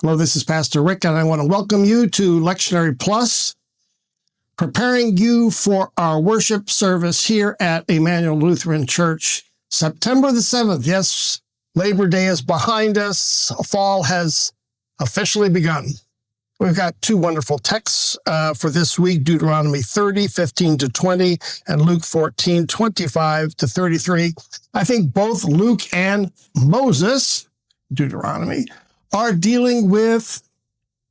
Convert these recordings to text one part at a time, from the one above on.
Hello, this is Pastor Rick, and I want to welcome you to Lectionary Plus, preparing you for our worship service here at Emmanuel Lutheran Church, September the 7th. Yes, Labor Day is behind us. Fall has officially begun. We've got two wonderful texts for this week, Deuteronomy 30, 15 to 20, and Luke 14, 25 to 33. I think both Luke and Moses, Deuteronomy, are dealing with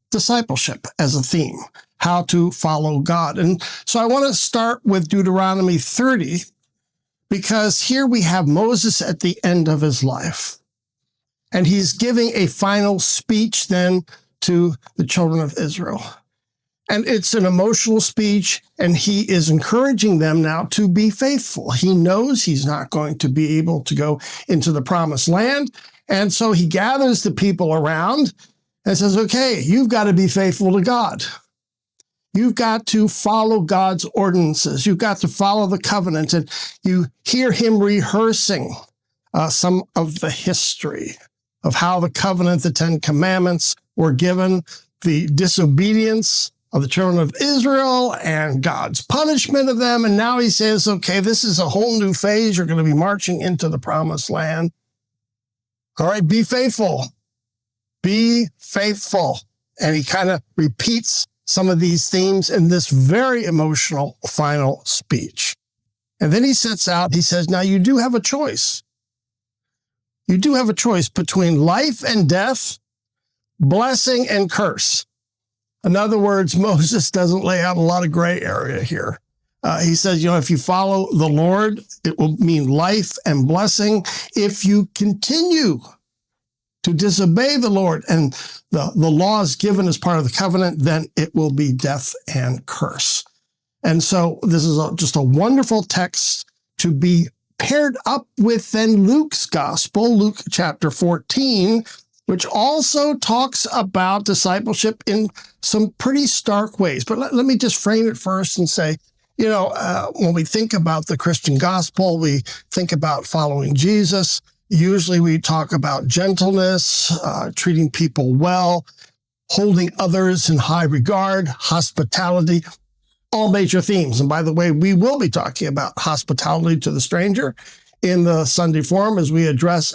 discipleship as a theme, how to follow God. And so I want to start with Deuteronomy 30, because here we have Moses at the end of his life. And he's giving a final speech then to the children of Israel. And it's an emotional speech, and he is encouraging them now to be faithful. He knows he's not going to be able to go into the promised land. And so he gathers the people around and says, okay, you've got to be faithful to God. You've got to follow God's ordinances. You've got to follow the covenant. And you hear him rehearsing some of the history of how the covenant, the Ten Commandments were given, the disobedience of the children of Israel and God's punishment of them. And now he says, okay, this is a whole new phase. You're going to be marching into the promised land. All right, be faithful. Be faithful. And he kind of repeats some of these themes in this very emotional final speech. And then he sets out, he says, now you do have a choice. You do have a choice between life and death, blessing and curse. In other words, Moses doesn't lay out a lot of gray area here. He says, if you follow the Lord, it will mean life and blessing. If you continue to disobey the Lord and the laws given as part of the covenant, then it will be death and curse. And so this is just a wonderful text to be paired up with then Luke's gospel, Luke chapter 14, which also talks about discipleship in some pretty stark ways. But let me just frame it first and say, when we think about the Christian gospel, we think about following Jesus. Usually we talk about gentleness, treating people well, holding others in high regard, hospitality, all major themes. And by the way, we will be talking about hospitality to the stranger in the Sunday forum as we address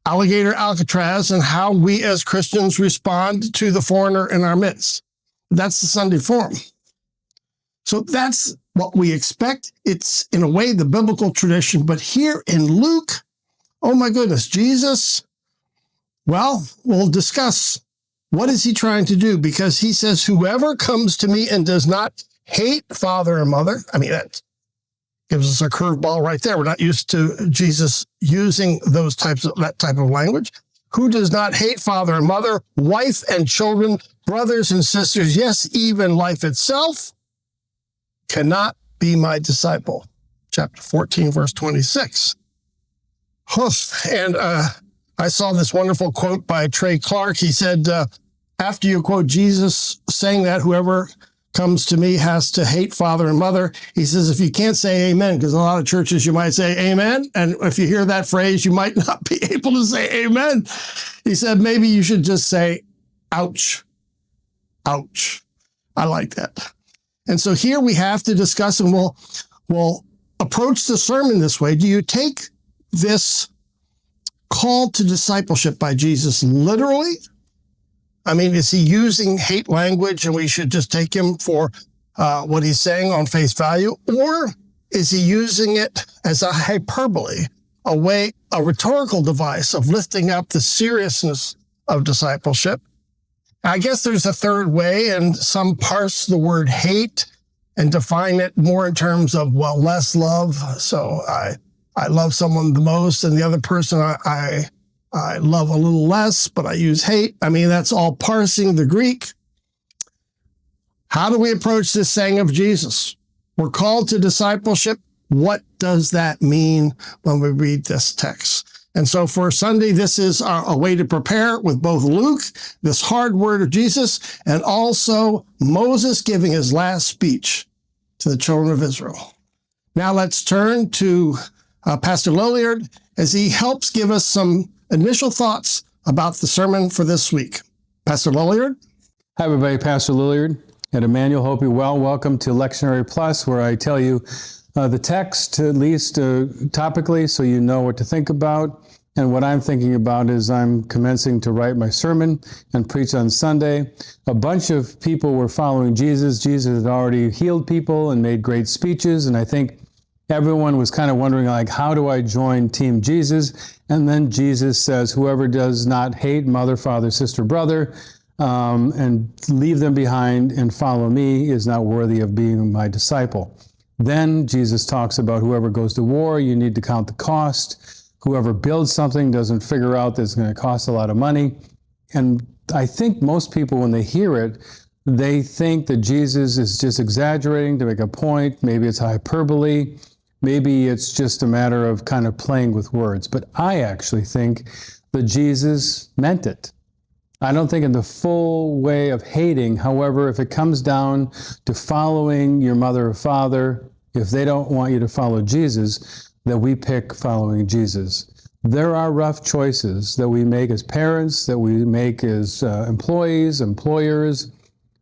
Alligator Alcatraz and how we as Christians respond to the foreigner in our midst. That's the Sunday forum. So that's what we expect. It's, in a way, the biblical tradition. But here in Luke, oh my goodness, Jesus, well, we'll discuss what is he trying to do, because he says, whoever comes to me and does not hate father and mother, that gives us a curveball right there. We're not used to Jesus using that type of language. Who does not hate father and mother, wife and children, brothers and sisters, yes, even life itself, cannot be my disciple. Chapter 14, verse 26. And I saw this wonderful quote by Trey Clark. He said, after you quote Jesus saying that whoever comes to me has to hate father and mother, he says, if you can't say amen, because a lot of churches you might say amen, and if you hear that phrase, you might not be able to say amen. He said, maybe you should just say, ouch, ouch. I like that. And so here we have to discuss, and we'll approach the sermon this way. Do you take this call to discipleship by Jesus literally? Is he using hate language and we should just take him for what he's saying on face value? Or is he using it as a hyperbole, a rhetorical device of lifting up the seriousness of discipleship? I guess there's a third way, and some parse the word hate and define it more in terms of, less love. So I love someone the most, and the other person I love a little less, but I use hate. That's all parsing the Greek. How do we approach this saying of Jesus? We're called to discipleship. What does that mean when we read this text? And so for Sunday, this is a way to prepare with both Luke, this hard word of Jesus, and also Moses giving his last speech to the children of Israel. Now let's turn to Pastor Lilliard as he helps give us some initial thoughts about the sermon for this week. Pastor Lilliard? Hi, everybody. Pastor Lilliard at Emmanuel. Hope you're well. Welcome to Lectionary Plus, where I tell you the text, at least topically, so you know what to think about. And what I'm thinking about is I'm commencing to write my sermon and preach on Sunday. A bunch of people were following Jesus. Jesus had already healed people and made great speeches. And I think everyone was kind of wondering, like, how do I join Team Jesus? And then Jesus says, whoever does not hate mother, father, sister, brother, and leave them behind and follow me is not worthy of being my disciple. Then Jesus talks about whoever goes to war, you need to count the cost. Whoever builds something doesn't figure out that it's going to cost a lot of money. And I think most people, when they hear it, they think that Jesus is just exaggerating to make a point. Maybe it's hyperbole. Maybe it's just a matter of kind of playing with words. But I actually think that Jesus meant it. I don't think in the full way of hating. However, if it comes down to following your mother or father, if they don't want you to follow Jesus, that we pick following Jesus. There are rough choices that we make as parents, that we make as employees, employers,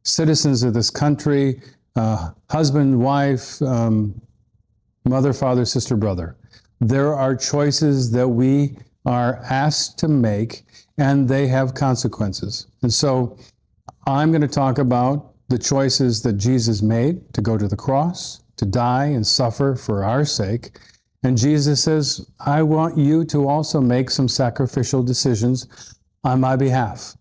citizens of this country, husband, wife, mother, father, sister, brother. There are choices that we are asked to make, and they have consequences. And so I'm going to talk about the choices that Jesus made to go to the cross, to die and suffer for our sake. And Jesus says, I want you to also make some sacrificial decisions on my behalf.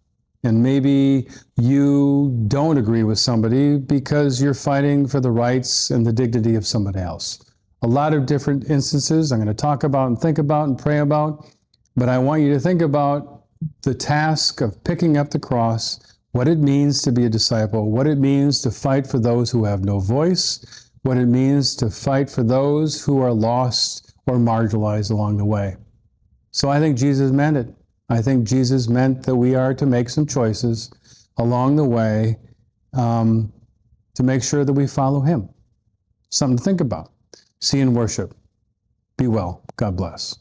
And maybe you don't agree with somebody because you're fighting for the rights and the dignity of somebody else. A lot of different instances I'm going to talk about and think about and pray about. But I want you to think about the task of picking up the cross, what it means to be a disciple, what it means to fight for those who have no voice, what it means to fight for those who are lost or marginalized along the way. So I think Jesus meant it. I think Jesus meant that we are to make some choices along the way to make sure that we follow him. Something to think about. See you in worship. Be well. God bless.